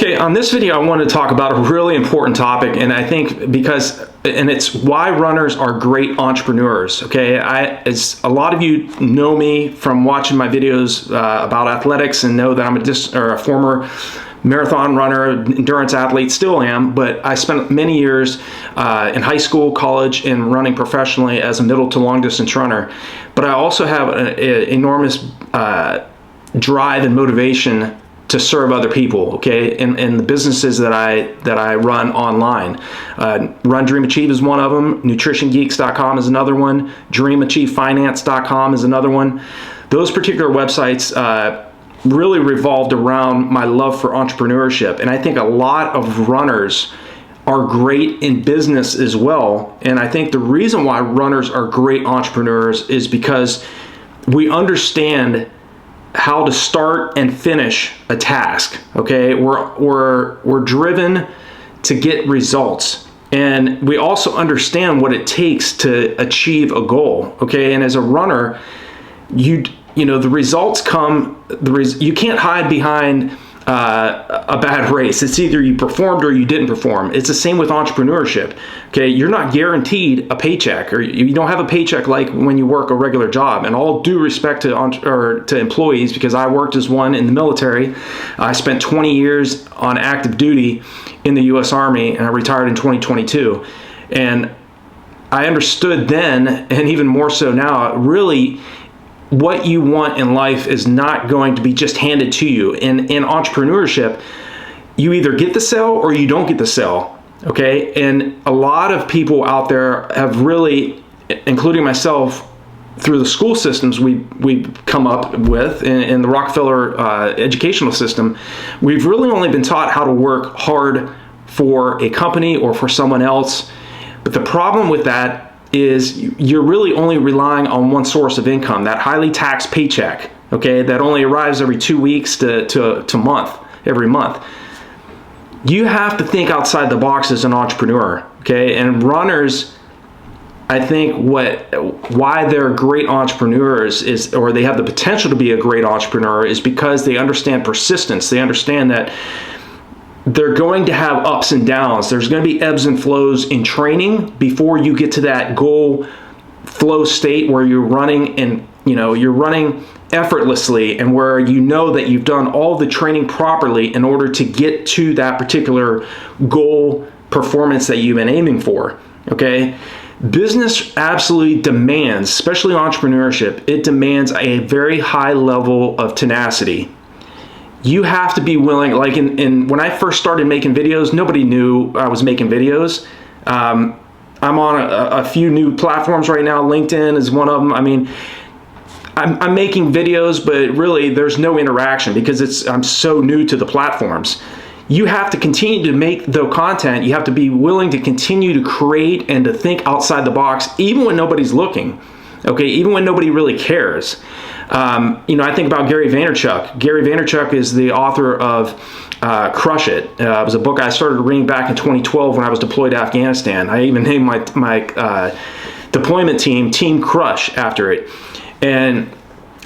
Okay, on this video, I want to talk about a really important topic, and I think it's why runners are great entrepreneurs. Okay, as a lot of you know me from watching my videos about athletics and know that I'm a former marathon runner, endurance athlete, still am, but I spent many years in high school, college, and running professionally as a middle to long distance runner. But I also have an enormous drive and motivation to serve other people, okay, in the businesses that I run online. RunDreamAchieve is one of them. NutritionGeeks.com is another one. DreamAchieveFinance.com is another one. Those particular websites really revolved around my love for entrepreneurship, and I think a lot of runners are great in business as well. And I think the reason why runners are great entrepreneurs is because we understand how to start and finish a task. Okay, we're driven to get results, and we also understand what it takes to achieve a goal. Okay, and as a runner, you know the results come. You can't hide behind a bad race. It's either you performed or you didn't perform. It's the same with entrepreneurship. Okay, you're not guaranteed a paycheck, or you don't have a paycheck like when you work a regular job. And all due respect to employees, because I worked as one in the military. I spent 20 years on active duty in the U.S. Army, and I retired in 2022. And I understood then, and even more so now, really, what you want in life is not going to be just handed to you. In entrepreneurship, you either get the sale or you don't get the sale. Okay, and a lot of people out there have really, including myself, through the school systems we've come up with in the Rockefeller educational system, we've really only been taught how to work hard for a company or for someone else. But the problem with that is you're really only relying on one source of income, that highly taxed paycheck, okay, that only arrives every 2 weeks to every month. You have to think outside the box as an entrepreneur, okay? And runners, I think why they're great entrepreneurs is, or they have the potential to be a great entrepreneur, is because they understand persistence. They understand that they're going to have ups and downs. There's going to be ebbs and flows in training before you get to that goal flow state where you're running and you're running effortlessly, and where you know that you've done all the training properly in order to get to that particular goal performance that you've been aiming for. Okay? Business absolutely demands, especially entrepreneurship, it demands a very high level of tenacity. You have to be willing, like when I first started making videos, nobody knew I was making videos. I'm on a few new platforms right now. LinkedIn is one of them. I mean, I'm making videos, but really there's no interaction because I'm so new to the platforms. You have to continue to make the content. You have to be willing to continue to create and to think outside the box, even when nobody's looking. Okay, even when nobody really cares. I think about Gary Vaynerchuk. Gary Vaynerchuk is the author of Crush It. It was a book I started reading back in 2012 when I was deployed to Afghanistan. I even named my deployment team Team Crush after it. And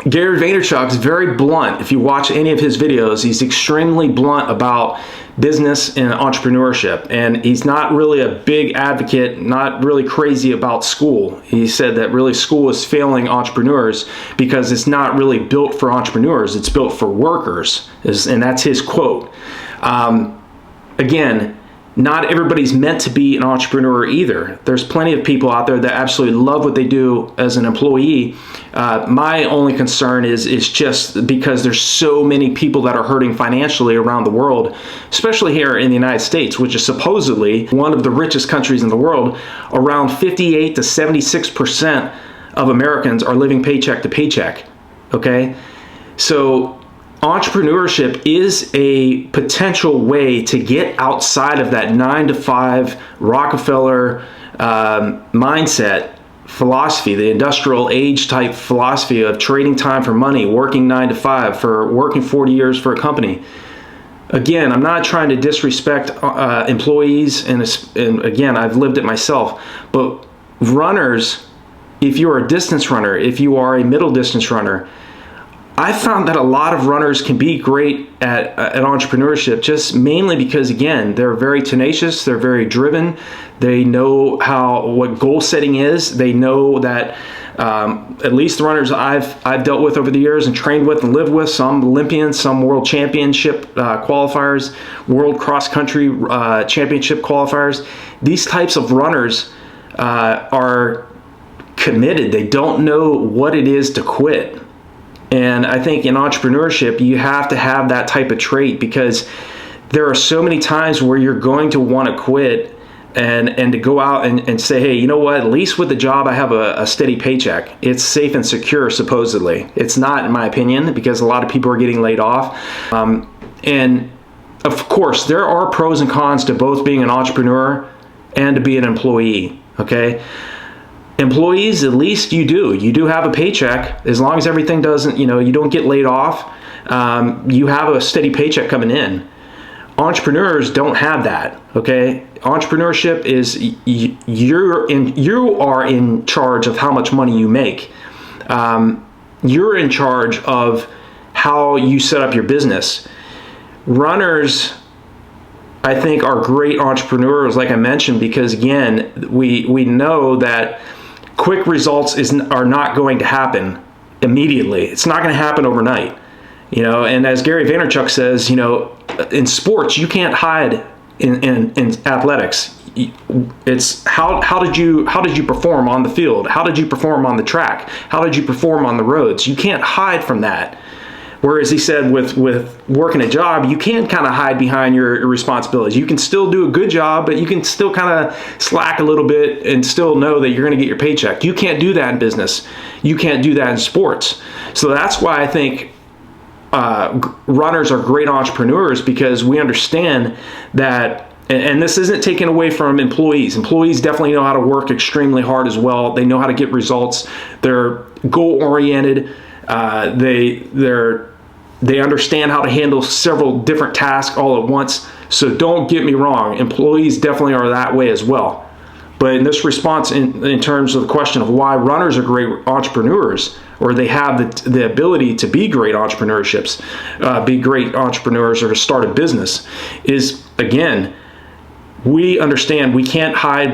Gary Vaynerchuk is very blunt. If you watch any of his videos, he's extremely blunt about business and entrepreneurship. And he's not really a big advocate, not really crazy about school. He said that really school is failing entrepreneurs because it's not really built for entrepreneurs. It's built for workers, and that's his quote. Again, not everybody's meant to be an entrepreneur either. There's plenty of people out there that absolutely love what they do as an employee. My only concern is just because there's so many people that are hurting financially around the world, especially here in the United States, which is supposedly one of the richest countries in the world. Around 58 to 76% of Americans are living paycheck to paycheck. Okay, so entrepreneurship is a potential way to get outside of that 9-to-5 Rockefeller mindset philosophy, the industrial age type philosophy of trading time for money, working 9-to-5, for working 40 years for a company. Again, I'm not trying to disrespect employees, and again, I've lived it myself, but runners, if you're a distance runner, if you are a middle distance runner, I found that a lot of runners can be great at entrepreneurship, just mainly because, again, they're very tenacious, they're very driven, they know what goal setting is, they know that at least the runners I've dealt with over the years and trained with and lived with, some Olympians, some world championship qualifiers, world cross country championship qualifiers, these types of runners are committed. They don't know what it is to quit. And I think in entrepreneurship, you have to have that type of trait, because there are so many times where you're going to want to quit and to go out and say, hey, you know what, at least with the job, I have a steady paycheck. It's safe and secure, supposedly. It's not, in my opinion, because a lot of people are getting laid off. And of course, there are pros and cons to both being an entrepreneur and to be an employee, okay? Employees, at least you do have a paycheck. As long as everything doesn't, you don't get laid off, you have a steady paycheck coming in. Entrepreneurs don't have that, okay? Entrepreneurship is you are in charge of how much money you make. You're in charge of how you set up your business. Runners, I think, are great entrepreneurs, like I mentioned, because again, we know that quick results are not going to happen immediately. It's not going to happen overnight. And as Gary Vaynerchuk says, in sports, you can't hide in athletics. It's how did you perform on the field? How did you perform on the track? How did you perform on the roads? You can't hide from that. Whereas he said with working a job, you can kind of hide behind your responsibilities. You can still do a good job, but you can still kind of slack a little bit and still know that you're going to get your paycheck. You can't do that in business. You can't do that in sports. So that's why I think runners are great entrepreneurs, because we understand that, and this isn't taken away from employees. Employees definitely know how to work extremely hard as well. They know how to get results. They're goal-oriented. They understand how to handle several different tasks all at once. So don't get me wrong, employees definitely are that way as well. But in this response, in terms of the question of why runners are great entrepreneurs, or they have the ability to be great entrepreneurs or to start a business, is, again, we understand we can't hide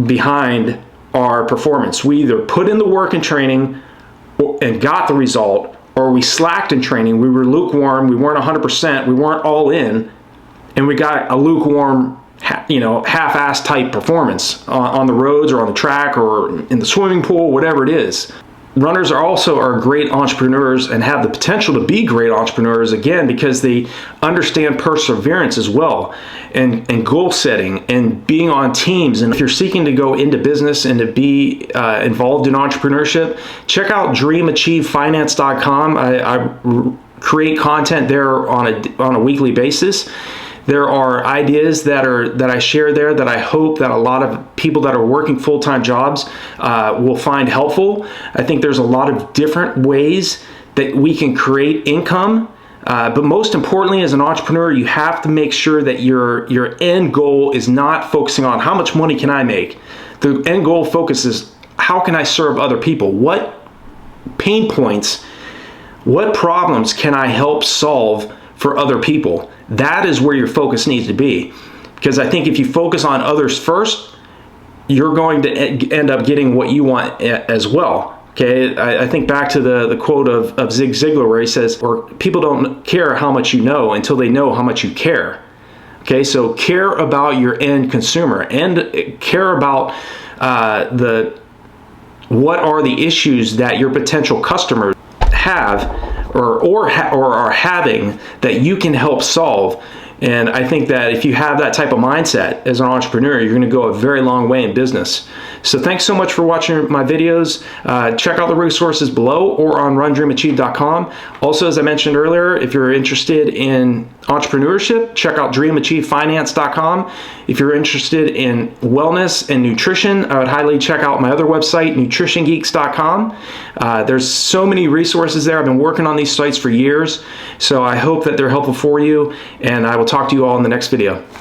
behind our performance. We either put in the work in training and got the result, or we slacked in training, we were lukewarm, we weren't 100%, we weren't all in, and we got a lukewarm, half-assed type performance on the roads or on the track or in the swimming pool, whatever it is. Runners are great entrepreneurs and have the potential to be great entrepreneurs, again, because they understand perseverance as well, and goal setting and being on teams. And if you're seeking to go into business and to be involved in entrepreneurship, check out DreamAchieveFinance.com. I create content there on a weekly basis. There are ideas that I share there that I hope that a lot of people that are working full-time jobs will find helpful. I think there's a lot of different ways that we can create income, but most importantly, as an entrepreneur, you have to make sure that your end goal is not focusing on how much money can I make. The end goal focus is how can I serve other people? What pain points, what problems can I help solve for other people? That is where your focus needs to be. Because I think if you focus on others first, you're going to end up getting what you want as well. Okay, I think back to the quote of Zig Ziglar, where he says, or people don't care how much you know until they know how much you care. Okay, so care about your end consumer and care about what are the issues that your potential customers have or are having that you can help solve. And I think that if you have that type of mindset as an entrepreneur, you're going to go a very long way in business. So thanks so much for watching my videos. Check out the resources below or on RunDreamAchieve.com. Also, as I mentioned earlier, if you're interested in entrepreneurship, check out DreamAchieveFinance.com. If you're interested in wellness and nutrition, I would highly check out my other website, NutritionGeeks.com. There's so many resources there. I've been working on these sites for years, so I hope that they're helpful for you, and I will talk to you all in the next video.